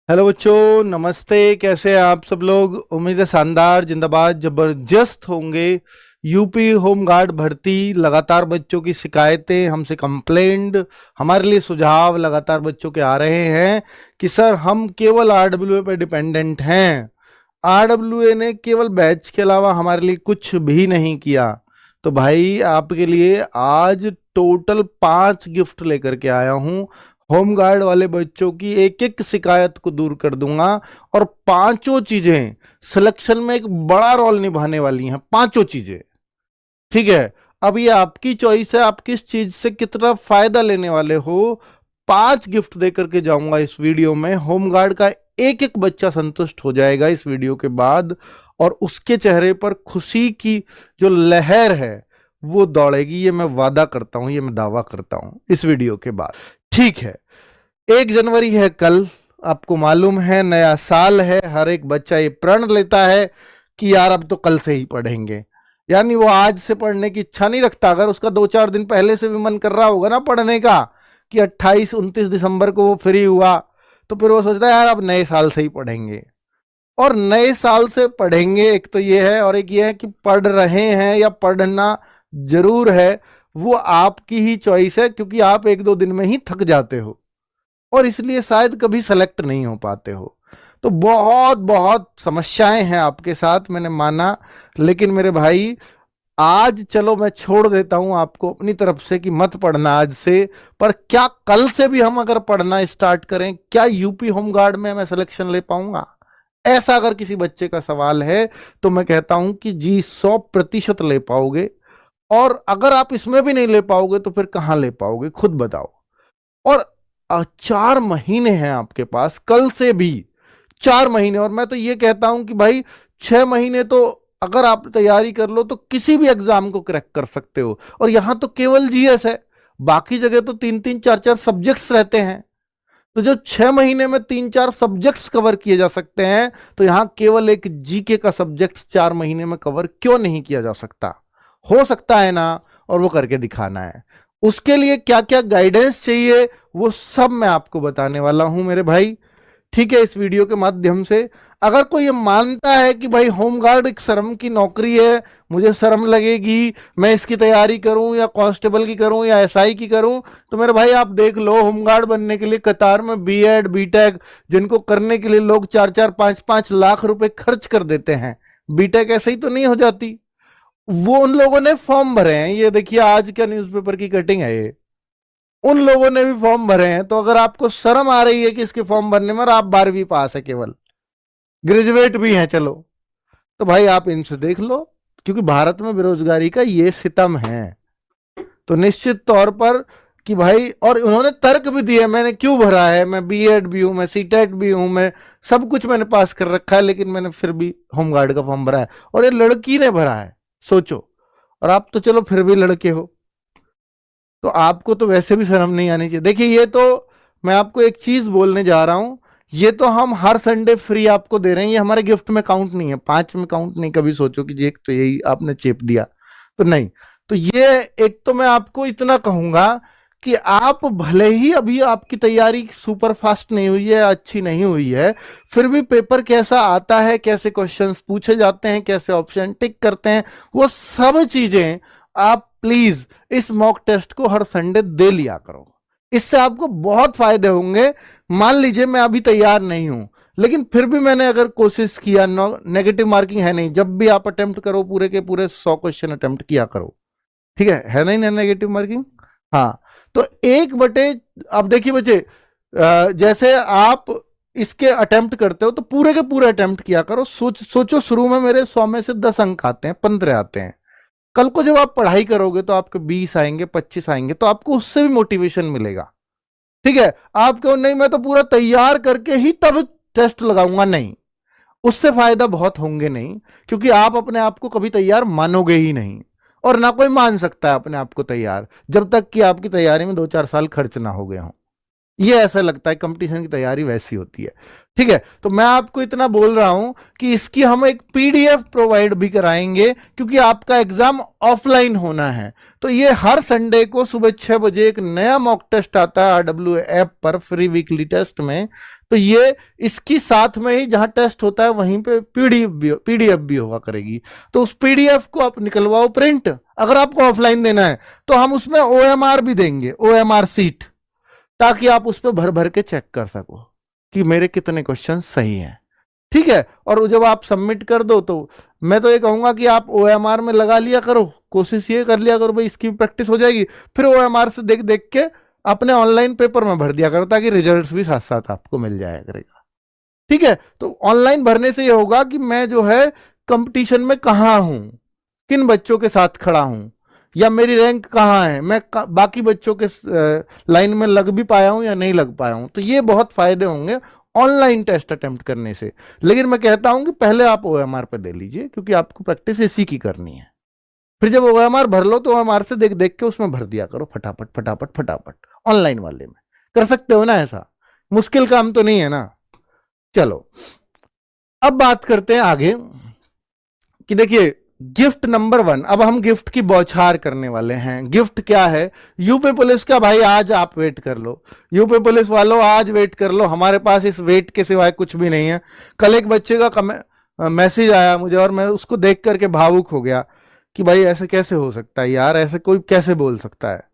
Hello बच्चों, नमस्ते। कैसे हैं आप सब लोग? उम्मीद है शानदार, जिंदाबाद, जबरदस्त होंगे। यूपी होमगार्ड भर्ती, लगातार बच्चों की शिकायतें, हमसे कंप्लेंट, हमारे लिए सुझाव लगातार बच्चों के आ रहे हैं कि सर हम केवल आरडब्ल्यूए पे डिपेंडेंट हैं। आरडब्ल्यूए ने केवल बैच के अलावा हमारे लिए कुछ भी नहीं किया। तो भाई आपके लिए आज टोटल 5 गिफ्ट लेकर के आया हूं। होमगार्ड वाले बच्चों की एक एक शिकायत को दूर कर दूंगा और पांचों चीजें सिलेक्शन में एक बड़ा रोल निभाने वाली हैं। पांचों चीजें, ठीक है। अब ये आपकी चॉइस है, आप किस चीज से कितना फायदा लेने वाले हो। 5 गिफ्ट देकर के जाऊंगा इस वीडियो में। होमगार्ड का एक एक बच्चा संतुष्ट हो जाएगा इस वीडियो के बाद, और उसके चेहरे पर खुशी की जो लहर है वो दौड़ेगी। ये मैं वादा करता हूं, ये मैं दावा करता हूं इस वीडियो के बाद। ठीक है, 1 जनवरी है कल। आपको मालूम है नया साल है। हर एक बच्चा ये प्रण लेता है कि यार अब तो कल से ही पढ़ेंगे। यानी वो आज से पढ़ने की इच्छा नहीं रखता। अगर उसका 2-4 दिन पहले से भी मन कर रहा होगा ना पढ़ने का, कि 28-29 दिसंबर को वो फ्री हुआ, तो फिर वो सोचता है यार अब नए साल से ही पढ़ेंगे। और नए साल से पढ़ेंगे, एक तो ये है, और एक ये है कि पढ़ रहे हैं या पढ़ना जरूर है, वो आपकी ही चॉइस है, क्योंकि आप 1-2 दिन में ही थक जाते हो और इसलिए शायद कभी सेलेक्ट नहीं हो पाते हो। तो बहुत बहुत समस्याएं हैं आपके साथ, मैंने माना। लेकिन मेरे भाई, आज चलो मैं छोड़ देता हूं आपको अपनी तरफ से कि मत पढ़ना आज से। पर क्या कल से भी हम अगर पढ़ना स्टार्ट करें, क्या यूपी होमगार्ड में मैं सिलेक्शन ले पाऊंगा? ऐसा अगर किसी बच्चे का सवाल है तो मैं कहता हूं कि जी 100% ले पाओगे। और अगर आप इसमें भी नहीं ले पाओगे तो फिर कहां ले पाओगे, खुद बताओ। और 4 महीने हैं आपके पास, कल से भी 4 महीने। और मैं तो ये कहता हूं कि भाई 6 महीने तो अगर आप तैयारी कर लो तो किसी भी एग्जाम को क्रैक कर सकते हो। और यहां तो केवल जीएस है, बाकी जगह तो 3-3, 4-4 सब्जेक्ट्स रहते हैं। तो जो 6 महीने में 3-4 सब्जेक्ट्स कवर किए जा सकते हैं, तो यहां केवल एक जीके का सब्जेक्ट 4 महीने में कवर क्यों नहीं किया जा सकता? हो सकता है ना। और वो करके दिखाना है। उसके लिए क्या क्या गाइडेंस चाहिए वो सब मैं आपको बताने वाला हूं मेरे भाई। ठीक है, इस वीडियो के माध्यम से अगर कोई ये मानता है कि भाई होमगार्ड एक शर्म की नौकरी है, मुझे शर्म लगेगी, मैं इसकी तैयारी करूं या कांस्टेबल की करूं या एसआई की करूं, तो मेरे भाई आप देख लो, होमगार्ड बनने के लिए कतार में बीएड बीटेक जिनको करने के लिए लोग 4-4, 5-5 लाख रुपए खर्च कर देते हैं, बीटेक ऐसे ही तो नहीं हो जाती। वो उन लोगों ने फॉर्म भरे हैं, ये देखिए आज का न्यूज़पेपर की कटिंग है ये। उन लोगों ने भी फॉर्म भरे हैं। तो अगर आपको शर्म आ रही है कि इसके फॉर्म भरने में, और आप 12वीं पास है, केवल ग्रेजुएट भी हैं, चलो, तो भाई आप इनसे देख लो। क्योंकि भारत में बेरोजगारी का ये सितम है, तो निश्चित तौर पर कि भाई, और उन्होंने तर्क भी दिए मैंने क्यों भरा है। मैं बीएड भी हूं, मैं सीटेट भी हूं, मैं सब कुछ मैंने पास कर रखा है, लेकिन मैंने फिर भी होमगार्ड का फॉर्म भरा है। और ये लड़की ने भरा है, सोचो। और आप तो चलो फिर भी लड़के हो, तो आपको तो वैसे भी शर्म नहीं आनी चाहिए। देखिए, ये तो मैं आपको एक चीज बोलने जा रहा हूं, ये तो हम हर संडे फ्री आपको दे रहे हैं, ये हमारे गिफ्ट में काउंट नहीं है, 5 में काउंट नहीं। कभी सोचो कि एक तो यही आपने चेप दिया, तो नहीं। तो ये, एक तो मैं आपको इतना कहूंगा कि आप भले ही अभी आपकी तैयारी सुपर फास्ट नहीं हुई है, अच्छी नहीं हुई है, फिर भी पेपर कैसा आता है, कैसे क्वेश्चंस पूछे जाते हैं, कैसे ऑप्शन टिक करते हैं, वो सब चीजें आप प्लीज इस मॉक टेस्ट को हर संडे दे लिया करो। इससे आपको बहुत फायदे होंगे। मान लीजिए मैं अभी तैयार नहीं हूं, लेकिन फिर भी मैंने अगर कोशिश किया, नेगेटिव मार्किंग है नहीं, जब भी आप अटेम्प्ट करो पूरे के पूरे 100 क्वेश्चन अटेम्प्ट किया करो, ठीक है नहीं ना नेगेटिव मार्किंग? हाँ। तो 1/, अब देखिए बच्चे, जैसे आप इसके अटेम्प्ट करते हो तो पूरे के पूरे अटेम्प्ट किया करो। सोचो शुरू में मेरे 100 में से 10 अंक आते हैं, 15 आते हैं। कल को जब आप पढ़ाई करोगे तो आपके 20 आएंगे, 25 आएंगे, तो आपको उससे भी मोटिवेशन मिलेगा। ठीक है, आप कहो नहीं मैं तो पूरा तैयार करके ही तब टेस्ट लगाऊंगा, नहीं, उससे फायदा बहुत होंगे नहीं। क्योंकि आप अपने आप को कभी तैयार मानोगे ही नहीं, और ना कोई मान सकता है अपने आप को तैयार, जब तक कि आपकी तैयारी में 2-4 साल खर्च ना हो गए हों। ये ऐसा लगता है कंपटीशन की तैयारी वैसी होती है। ठीक है, तो मैं आपको इतना बोल रहा हूं कि इसकी हम एक पीडीएफ प्रोवाइड भी कराएंगे, क्योंकि आपका एग्जाम ऑफलाइन होना है। तो ये हर संडे को सुबह 6 बजे एक नया मॉक टेस्ट आता है आरडब्ल्यू ऐप पर, फ्री वीकली टेस्ट में। तो ये इसकी साथ में ही जहां टेस्ट होता है वहीं पे पीडीएफ भी होगा करेगी। तो उस पीडीएफ को आप निकलवाओ प्रिंट, अगर आपको ऑफलाइन देना है तो हम उसमें ओएमआर भी देंगे, ओएमआर सीट, ताकि आप उस पर भर भर के चेक कर सको कि मेरे कितने क्वेश्चन सही हैं। ठीक है, और जब आप सबमिट कर दो तो मैं तो ये कहूंगा कि आप ओएमआर में लगा लिया करो, कोशिश ये कर लिया करो भाई इसकी प्रैक्टिस हो जाएगी, फिर ओएमआर से देख देख के अपने ऑनलाइन पेपर में भर दिया करो, ताकि रिजल्ट भी साथ साथ आपको मिल जाया करेगा। ठीक है, तो ऑनलाइन भरने से ये होगा कि मैं जो है कंपटीशन में कहां हूं, किन बच्चों के साथ खड़ा हूं, या मेरी रैंक कहाँ है, मैं बाकी बच्चों के लाइन में लग भी पाया हूं या नहीं लग पाया हूं। तो ये बहुत फायदे होंगे ऑनलाइन टेस्ट अटेम्प्ट करने से। लेकिन मैं कहता हूं कि पहले आप ओएमआर पे दे लीजिए, क्योंकि आपको प्रैक्टिस इसी की करनी है। फिर जब ओएमआर भर लो तो ओएमआर से देख देख के उसमें भर दिया करो फटाफट फटाफट फटाफट। ऑनलाइन वाले में कर सकते हो ना, ऐसा मुश्किल काम तो नहीं है ना। चलो अब बात करते हैं आगे कि देखिए गिफ्ट नंबर 1, अब हम गिफ्ट की बौछार करने वाले हैं। गिफ्ट क्या है? यूपी पुलिस का भाई आज आप वेट कर लो, यूपी पुलिस वालों आज वेट कर लो, हमारे पास इस वेट के सिवाय कुछ भी नहीं है। कल एक बच्चे का मैसेज आया मुझे और मैं उसको देख करके भावुक हो गया कि भाई ऐसे कैसे हो सकता है यार, ऐसे कोई कैसे बोल सकता है।